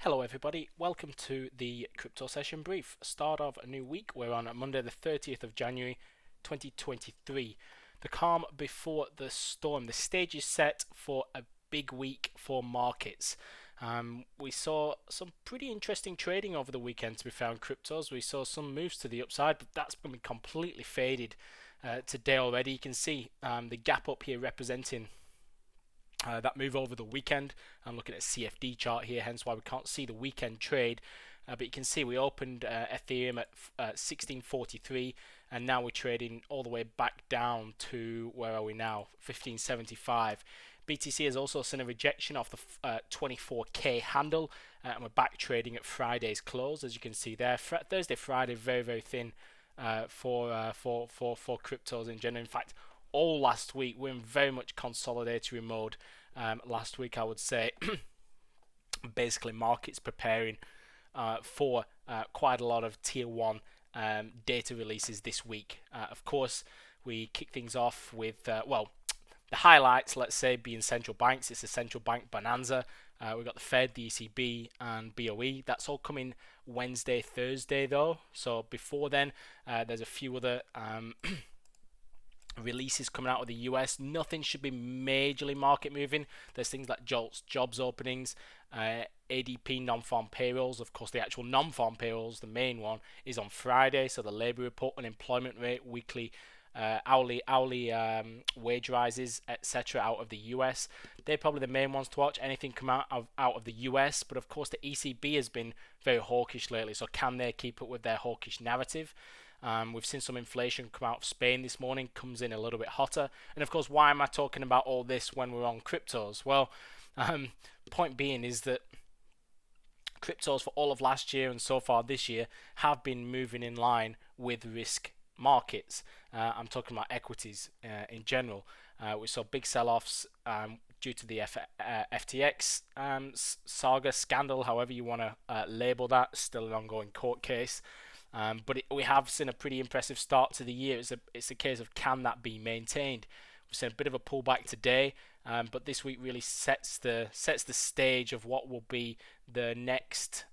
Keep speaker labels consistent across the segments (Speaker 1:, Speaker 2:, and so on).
Speaker 1: Hello everybody, welcome to the Crypto Session Brief. Start of a new week. We're on Monday the 30th of January 2023. The calm before the storm. The stage is set for a big week for markets. We saw some pretty interesting trading over the weekend to be found cryptos. We saw some moves to the upside, but that's been completely faded today already. You can see the gap up here representing that move over the weekend. I'm looking at a CFD chart here, hence why we can't see the weekend trade. But you can see we opened Ethereum at 1643, and now we're trading all the way back down to, where are we now? 1575. BTC has also seen a rejection off the 24k handle, and we're back trading at Friday's close, as you can see there. Thursday, Friday, very very thin for cryptos in general. In fact, all last week we're in very much consolidatory mode. Last week, I would say, basically markets preparing for quite a lot of tier one data releases this week. Of course, we kick things off with the highlights, let's say, being central banks. It's a central bank bonanza. We've got the Fed, the ECB, and BOE. That's all coming Wednesday, Thursday, though. So before then, there's a few other releases coming out of the US. Nothing should be majorly market moving. There's things like jobs openings, ADP non-farm payrolls. Of course, the actual non-farm payrolls, the main one, is on Friday. So the labor report, unemployment rate, weekly, hourly wage rises, etc. out of the US. They're probably the main ones to watch. Anything come out of the US, but of course the ECB has been very hawkish lately. So can they keep up with their hawkish narrative? We've seen some inflation come out of Spain this morning, comes in a little bit hotter. And of course, why am I talking about all this when we're on cryptos? Well, point being is that cryptos for all of last year and so far this year have been moving in line with risk markets. I'm talking about equities in general. We saw big sell-offs due to the FTX saga, scandal, however you want to label that. Still an ongoing court case. But we have seen a pretty impressive start to the year. It's a case of, can that be maintained? We've seen a bit of a pullback today, but this week really sets the stage of what will be the next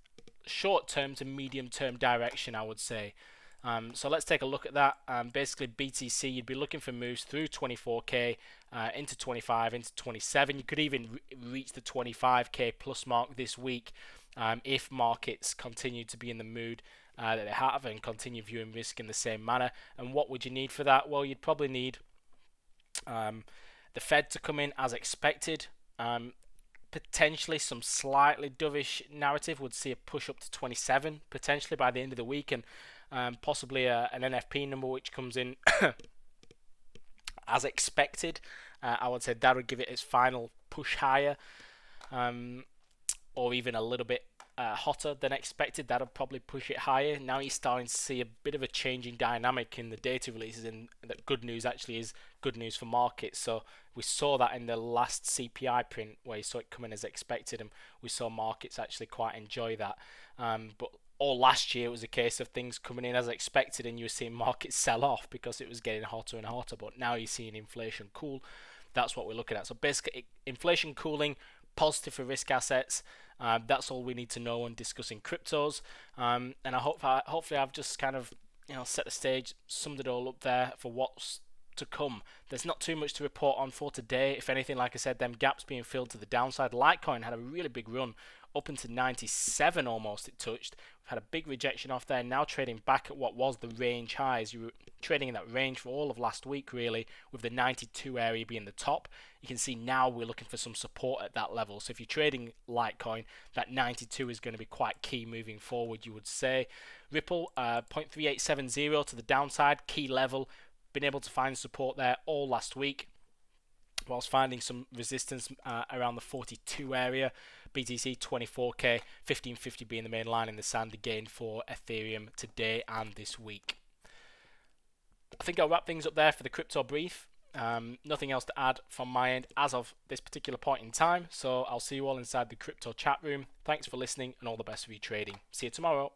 Speaker 1: short-term to medium-term direction, I would say. So let's take a look at that. Basically, BTC, you'd be looking for moves through 24k into 25, into 27. You could even reach the 25k plus mark this week if markets continue to be in the mood that they have and continue viewing risk in the same manner. And what would you need for that? Well, you'd probably need the Fed to come in as expected. Potentially some slightly dovish narrative would see a push up to 27 potentially by the end of the week, and possibly an NFP number which comes in as expected. I would say that would give it its final push higher, or even a little bit hotter than expected. That'll probably push it higher. Now you're starting to see a bit of a changing dynamic in the data releases, and that good news actually is good news for markets. So we saw that in the last CPI print where you saw it coming as expected, and we saw markets actually quite enjoy that. But all last year it was a case of things coming in as expected, and you were seeing markets sell off because it was getting hotter and hotter. But now you're seeing inflation cool. That's what we're looking at. So basically, inflation cooling, positive for risk assets. That's all we need to know when discussing cryptos. And hopefully I've just kind of set the stage, summed it all up there for what's to come. There's not too much to report on for today. If anything, like I said, them gaps being filled to the downside. Litecoin had a really big run up into 97 almost. It touched. We've had a big rejection off there. Now trading back at what was the range highs. You were trading in that range for all of last week, really, with the 92 area being the top. You can see now we're looking for some support at that level. So if you're trading Litecoin, that 92 is going to be quite key moving forward, you would say. Ripple, 0.3870 to the downside, key level. Been able to find support there all last week, whilst finding some resistance around the 42 area. BTC 24k, 1550 being the main line in the sand again for Ethereum today and this week. I think I'll wrap things up there for the crypto brief. Nothing else to add from my end as of this particular point in time. So I'll see you all inside the crypto chat room. Thanks for listening and all the best for your trading. See you tomorrow.